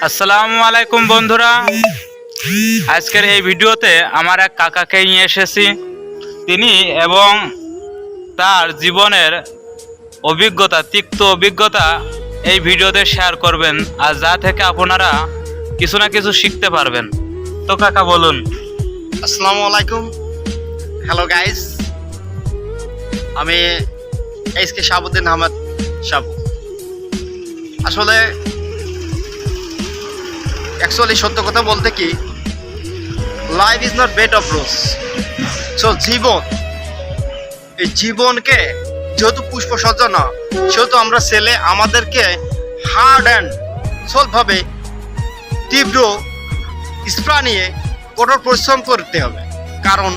আসসালামু আলাইকুম বন্ধুরা, আজকের এই ভিডিওতে আমার এক কাকাকে নিয়ে এসেছি। তিনি এবং তার জীবনের অভিজ্ঞতা, তিক্ত অভিজ্ঞতা এই ভিডিওতে শেয়ার করবেন, আর যা থেকে আপনারা কিছু না কিছু শিখতে পারবেন। তো কাকা বলুন। আসসালামু আলাইকুম, হ্যালো গাইস। আমি এসকে শাহাবুদ্দিন আহমেদ শাবু। আসলে অ্যাকচুয়ালি সত্য কথা বলতে কি, life is not bed of rose. So এই জীবনকে যেহেতু পুষ্পসজ্জা না, সেহেতু আমরা ছেলে আমাদেরকে হার্ড অ্যান্ড সোলভাবে তীব্র স্প্রা নিয়ে কঠোর পরিশ্রম করতে হবে। কারণ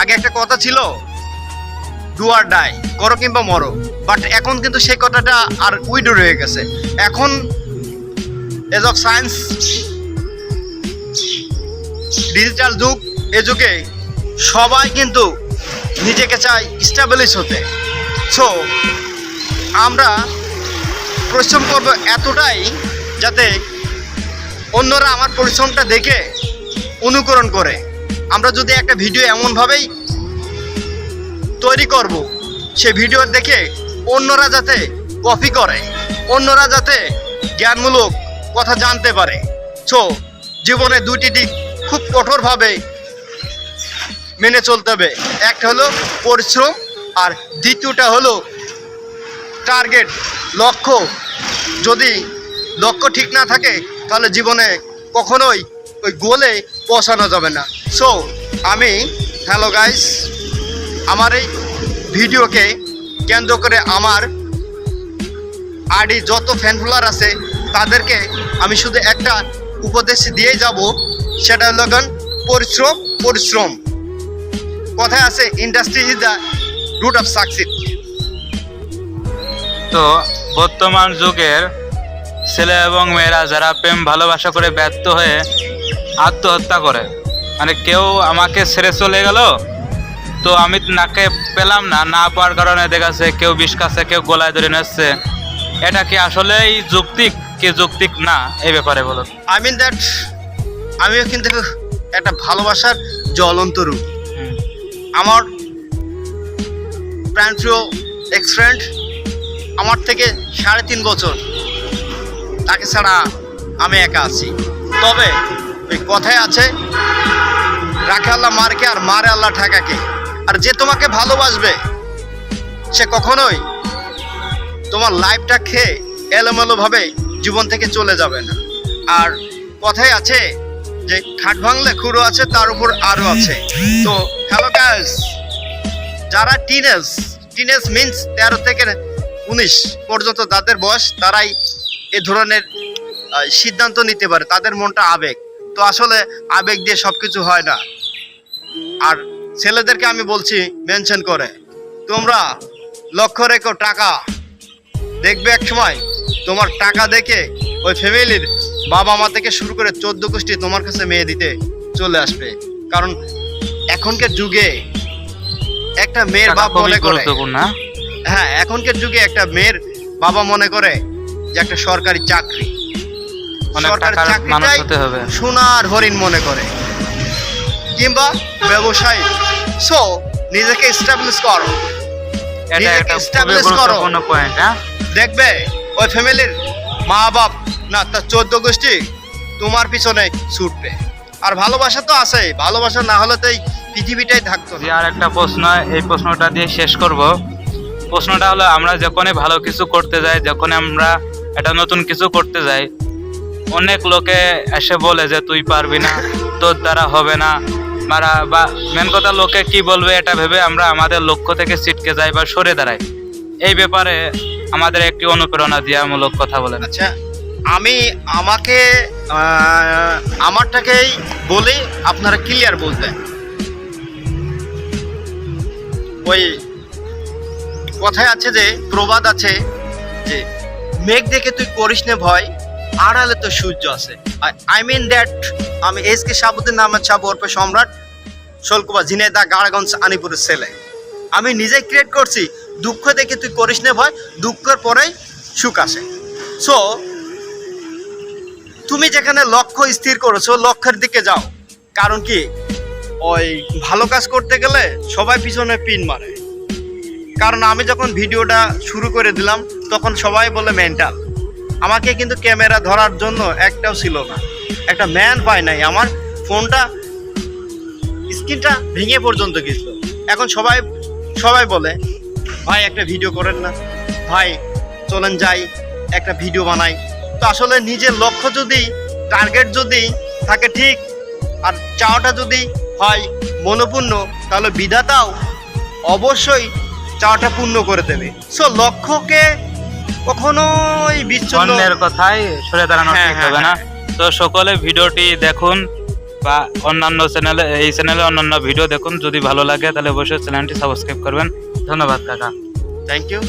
আগে একটা কথা ছিল, ডু আর ডাই, করো কিংবা মরো। বাট এখন কিন্তু সেই কথাটা আর উইডো রয়ে গেছে। এখন এজ অফ সায়েন্স, ডিজিটাল যুগ, এ যুগে সবাই কিন্তু নিজেকে চায় স্টেবলিশ হতে। সো আমরা পরিশ্রম করবো এতটাই যাতে অন্যরা আমার পরিশ্রমটা দেখে অনুকরণ করে। আমরা যদি একটা ভিডিও এমনভাবেই তৈরি করব, সেই ভিডিও দেখে অন্যরা যাতে কপি করে, অন্যরা যাতে জ্ঞানমূলক কথা জানতে পারে। সো জীবনে দুটি দিক খুব কঠোরভাবে মেনে চলতে হবে। একটা হলো পরিশ্রম, আর দ্বিতীয়টা হলো টার্গেট, লক্ষ্য। যদি লক্ষ্য ঠিক না থাকে তাহলে জীবনে কখনোই ওই গোলে পৌঁছানো যাবে না। সো আমি, হ্যালো গাইস, আমার এই ভিডিওকে কেন্দ্র করে আমার আইডি যত ফ্যান ফলোয়ার আছে তাদেরকে আমি শুধু একটা উপদেশ দিয়েই যাব, সেটা হলো পরিশ্রম। পরিশ্রম কথায় আছে, industry is the root of succeed. তো বর্তমান যুগের ছেলে এবং মেয়েরা যারা প্রেম ভালোবাসা করে ব্যর্থ হয়ে আত্মহত্যা করে, মানে কেউ আমাকে ছেড়ে চলে গেল, তো আমি নাকে পেলাম না পাওয়ার কারণে দেখাচ্ছে কেউ বিষ খাচ্ছে, কেউ গলায় ধরে নিচ্ছে। এটা কি আসলেই যৌক্তিক কি যৌক্তিক না, এই ব্যাপারে বলুন। আই মিন দ্যাট আমিও কিন্তু একটা ভালোবাসার জ্বলন্ত রূপ। আমার প্রাণপ্রিয় এক্স ফ্রেন্ড, আমার থেকে 3.5 বছর, তাকে ছাড়া আমি একা আছি। তবে ওই কথায় আছে, রাখে আল্লাহ মারকে আর মারে আল্লাহ ঠেকাকে। আর যে তোমাকে ভালোবাসবে সে কখনোই তোমার লাইফটা খেয়ে এলোমেলোভাবে জীবন থেকে চলে যাবে না। আর কথায় আছে যে খাট ভাঙলে খুঁড়ো আছে, তার উপর আরও আছে। তো হ্যালো গাইস, যারা টিনেজ মিন্স 13 থেকে 19 পর্যন্ত যাদের বয়স, তারাই এ ধরনের সিদ্ধান্ত নিতে পারে। তাদের মনটা আবেগ, তো আসলে আবেগ দিয়ে সব কিছু হয় না। আর ছেলেদেরকে আমি বলছি মেনশন করে, তোমরা লক্ষ্য রেখো টাকা। দেখবে এক সময় তোমার টাকা দেখে ওই ফ্যামিলির বাবা মা থেকে শুরু করে 14 গোষ্ঠী তোমার কাছে মেয়ে দিতে চলে আসবে। কারণ এখনকার যুগে একটা মেয়ের বাপ মনে করে, হ্যাঁ, এখনকার যুগে একটা মেয়ের বাবা মনে করে যে একটা সরকারি চাকরি, সরকারি চাকরিটাই সোনার হরিণ মনে করে, কিংবা ব্যবসায়ী। সো নিজেকে এস্টাবলিশ করো, দেখবে ওই ফ্যামিলির মা বাপ না, তার 14 গোষ্ঠী তোমার পিছনে ছুটবে। আর ভালোবাসা তো আছে, ভালোবাসা না হলে তো এই পৃথিবীটাই থাকতো না। আর একটা প্রশ্ন, এই প্রশ্নটা দিয়ে শেষ করব। প্রশ্নটা হলো, আমরা যখনই ভালো কিছু করতে যাই, যখন আমরা একটা নতুন কিছু করতে যাই, অনেক লোকে এসে বলে যে তুই পারবি না, তোর দ্বারা হবে না, বা মেন কথা লোকে কি বলবে এটা ভেবে আমরা আমাদের লক্ষ্য থেকে ছিটকে যাই বা সরে দাঁড়াই। এই ব্যাপারে আমাদের একটি অনুপ্রেরণা দেওয়ামূলক কথা বলেন। আচ্ছা, আমি আমারটাকেই বলি, আপনারা ক্লিয়ার বুঝবেন। ওই কথায় আছে, যে প্রবাদ আছে যে মেঘ দেখে তুই করিস নে ভয়, আড়ালে তো সূর্য আছে। আই মিন দ্যাট আমি এসকে শাহাবুদ্দিন আহমেদ শাবু ওরফে সম্রাট, শোলকুপা, ঝিনাইদহ, গাড়াগঞ্জ, আনিপুরের ছেলে। আমি নিজে ক্রিয়েট করছি, দুঃখ দেখে তুই করিস নে ভয়, দুঃখের পরেই সুখ আসে। সো তুমি যেখানে লক্ষ্য স্থির করেছো লক্ষ্যের দিকে যাও। কারণ কি, ওই ভালো কাজ করতে গেলে সবাই পিছনে পিন মারে। কারণ আমি যখন ভিডিওটা শুরু করে দিলাম তখন সবাই বলে মেন্টাল। আমাকে কিন্তু ক্যামেরা ধরার জন্য একটাও ছিল না, একটা ম্যান পাই নাই। আমার ফোনটা স্ক্রিনটা ভেঙে পর্যন্ত গেছিল। এখন সবাই বলে ভাই একটা ভিডিও করেন না, ভাই চলেন যাই একটা ভিডিও বানাই। তো আসলে নিজের লক্ষ্য যদি, টার্গেট যদি থাকে ঠিক, আর চাওয়াটা যদি হয় মনোপূর্ণ, তাহলে বিধাতাও অবশ্যই চাওয়াটা পূর্ণ করে দেবে। সো লক্ষ্যকে কখনোই বিচ্ছিন্ন, অন্যের কথায় সরে দাঁড়ানো হ্যাঁ, ঠিক হ্যাঁ, হবে না। হ্যাঁ। তো সকলে ভিডিওটি দেখুন বা অন্যান্য চ্যানেলে, এই চ্যানেলে অন্যান্য ভিডিও দেখুন। যদি ভালো লাগে তাহলে অবশ্যই চ্যানেলটি সাবস্ক্রাইব করবেন। ধন্যবাদ কাকা। Thank you.